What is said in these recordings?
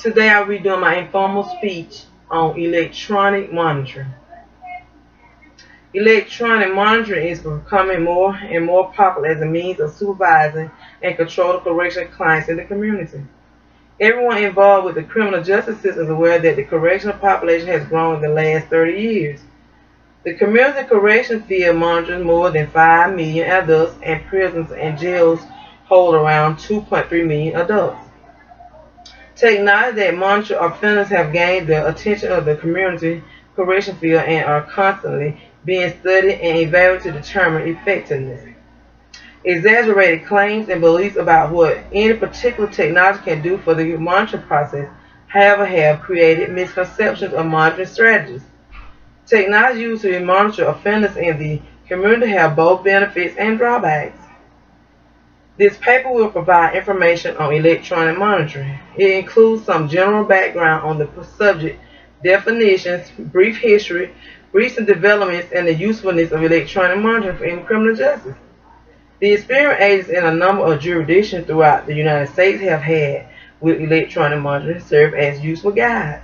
Today I'll be doing my informal speech on electronic monitoring. Electronic monitoring is becoming more and more popular as a means of supervising and controlling correctional clients in the community. Everyone involved with the criminal justice system is aware that the correctional population has grown in the last 30 years. The community correction field monitors more than 5 million adults, and prisons and jails hold around 2.3 million adults. Technology that monitor offenders have gained the attention of the community correction field and are constantly being studied and evaluated to determine effectiveness. Exaggerated claims and beliefs about what any particular technology can do for the monitoring process, however, have created misconceptions of monitoring strategies. Technology used to monitor offenders in the community have both benefits and drawbacks. This paper will provide information on electronic monitoring. It includes some general background on the subject, definitions, brief history, recent developments, and the usefulness of electronic monitoring in criminal justice. The experienced agents in a number of jurisdictions throughout the United States have had with electronic monitoring serve as useful guides,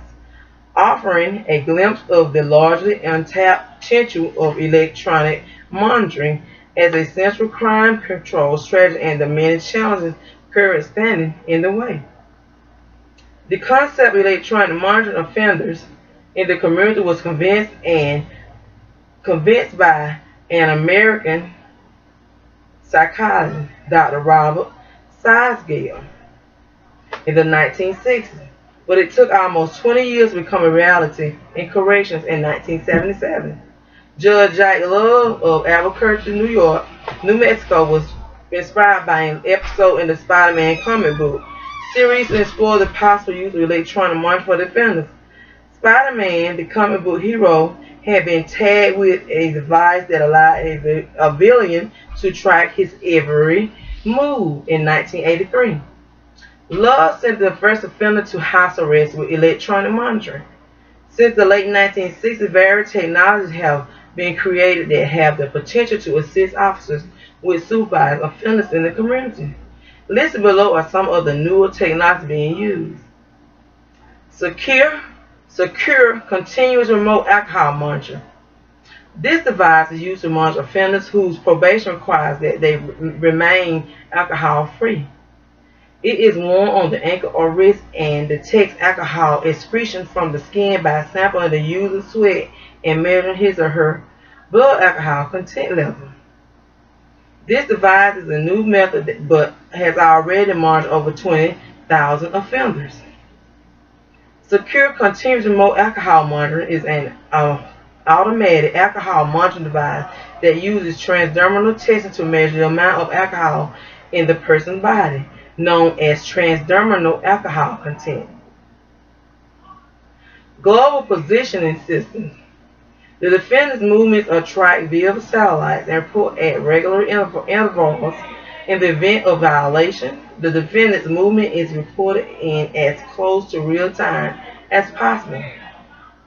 offering a glimpse of the largely untapped potential of electronic monitoring as a central crime control strategy and the many challenges currently standing in the way. The concept of electronic monitoring offenders in the community was convinced by an American psychologist, Dr. Robert Sisgel, in the 1960s, but it took almost 20 years to become a reality in corrections in 1977. Judge Jack Love of Albuquerque, New Mexico was inspired by an episode in the Spider-Man comic book series and explored the possible use of electronic monitoring for defenders. Spider-Man, the comic book hero, had been tagged with a device that allowed a villain to track his every move in 1983. Love sent the first offender to house arrest with electronic monitoring. Since the late 1960s, various technologies have been created that have the potential to assist officers with supervised offenders in the community. Listed below are some of the newer technologies being used. Secure continuous remote alcohol monitoring. This device is used to monitor offenders whose probation requires that they remain alcohol-free. It is worn on the ankle or wrist and detects alcohol excretion from the skin by sampling the user's sweat and measuring his or her blood alcohol content level. This device is a new method but has already monitored over 20,000 offenders. Secure continuous remote alcohol monitoring is an automated alcohol monitoring device that uses transdermal testing to measure the amount of alcohol in the person's body, known as transdermal alcohol content. Global positioning systems. The defendant's movements are tracked via satellites and reported at regular intervals. In the event of violation, the defendant's movement is reported in as close to real time as possible.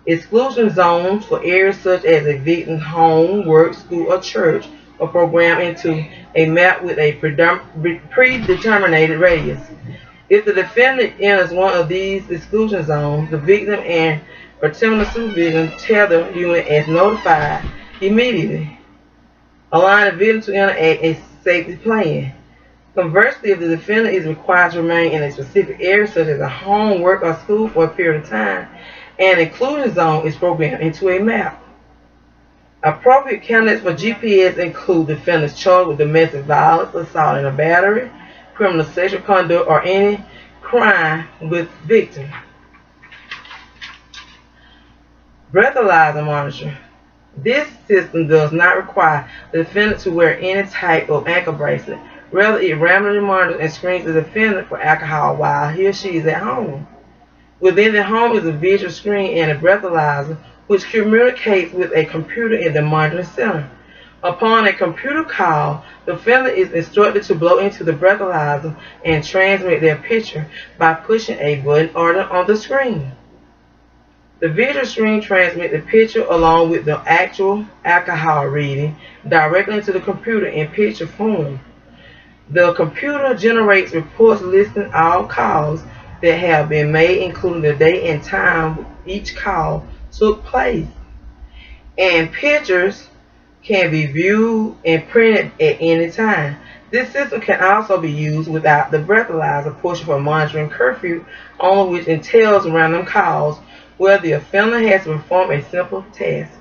Exclusion zones for areas such as a victim's home, work, school, or church are programmed into a map with a predetermined radius. If the defendant enters one of these exclusion zones, the victim and paternal supervision tether unit is notified immediately, allowing the victim to enact a safety plan. Conversely, if the defendant is required to remain in a specific area such as a home, work, or school for a period of time, an exclusion zone is programmed into a map. Appropriate candidates for GPS include defendants charged with domestic violence, assault and battery, criminal sexual conduct, or any crime with victim. Breathalyzer monitoring. This system does not require the defendant to wear any type of ankle bracelet. Rather, it randomly monitors and screens the defendant for alcohol while he or she is at home. Within the home is a visual screen and a breathalyzer, which communicates with a computer in the monitoring center. Upon a computer call, the offender is instructed to blow into the breathalyzer and transmit their picture by pushing a button on the screen. The visual screen transmits the picture along with the actual alcohol reading directly into the computer in picture form. The computer generates reports listing all calls that have been made, including the date and time each call took place. And pictures can be viewed and printed at any time. This system can also be used without the breathalyzer portion for monitoring curfew, on which entails random calls where the offender has to perform a simple task,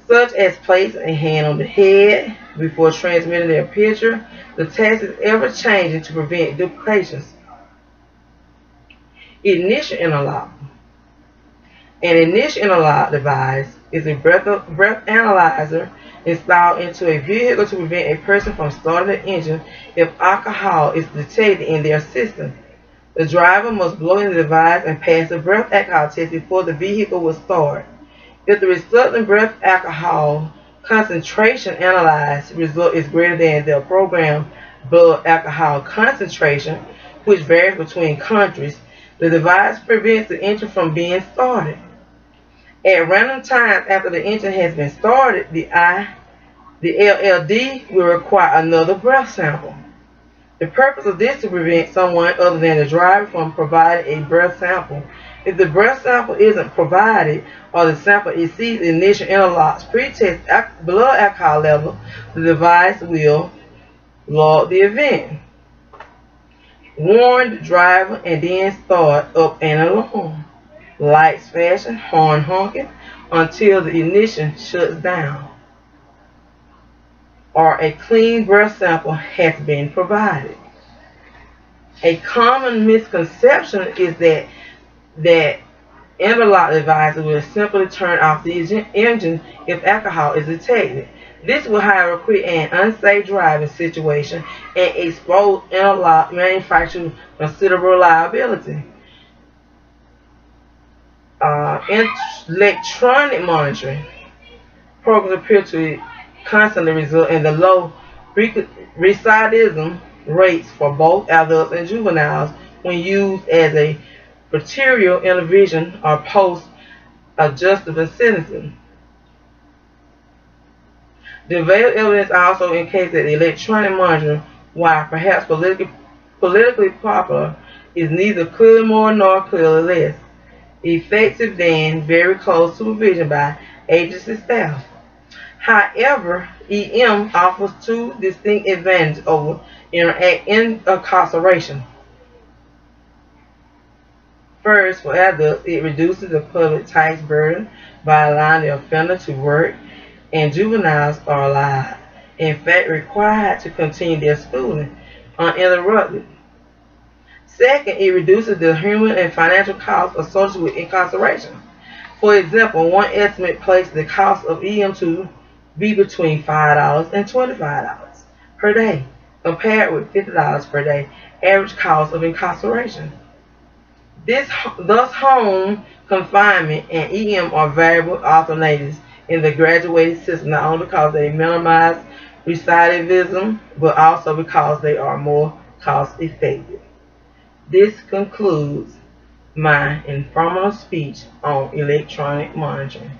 such as placing a hand on the head before transmitting their picture. The task is ever changing to prevent duplications. Ignition interlock. An ignition interlock device is a breath analyzer installed into a vehicle to prevent a person from starting the engine if alcohol is detected in their system. The driver must blow in the device and pass a breath alcohol test before the vehicle will start. If the resulting breath alcohol concentration analyzed result is greater than the programmed blood alcohol concentration, which varies between countries, the device prevents the engine from being started. At random times after the engine has been started, the LLD will require another breath sample. The purpose of this is to prevent someone other than the driver from providing a breath sample. If the breath sample isn't provided or the sample exceeds the initial interlock's pre-test blood alcohol level, the device will log the event, warn the driver, and then start up an alarm. Lights flashing, horn honking until the ignition shuts down or a clean breath sample has been provided. A common misconception is that interlock devices will simply turn off the engine if alcohol is detected. This will, however, create an unsafe driving situation and expose interlock manufacturers to considerable liability. Electronic monitoring programs appear to constantly result in the low recidivism rates for both adults and juveniles when used as a material intervention or post-adjustment sentencing. The available evidence also indicates that electronic monitoring, while perhaps politically popular, is neither clearly more nor clearly less effective than very close supervision by agency staff. However, EM offers two distinct advantages over incarceration. First, for adults, it reduces the public tax burden by allowing the offender to work, and juveniles are allowed, in fact required, to continue their schooling uninterrupted. Second, it reduces the human and financial costs associated with incarceration. For example, one estimate places the cost of EM to be between $5 and $25 per day, compared with $50 per day average cost of incarceration. Thus, home confinement and EM are valuable alternatives in the graduated system, not only because they minimize recidivism, but also because they are more cost effective. This concludes my informal speech on electronic monitoring.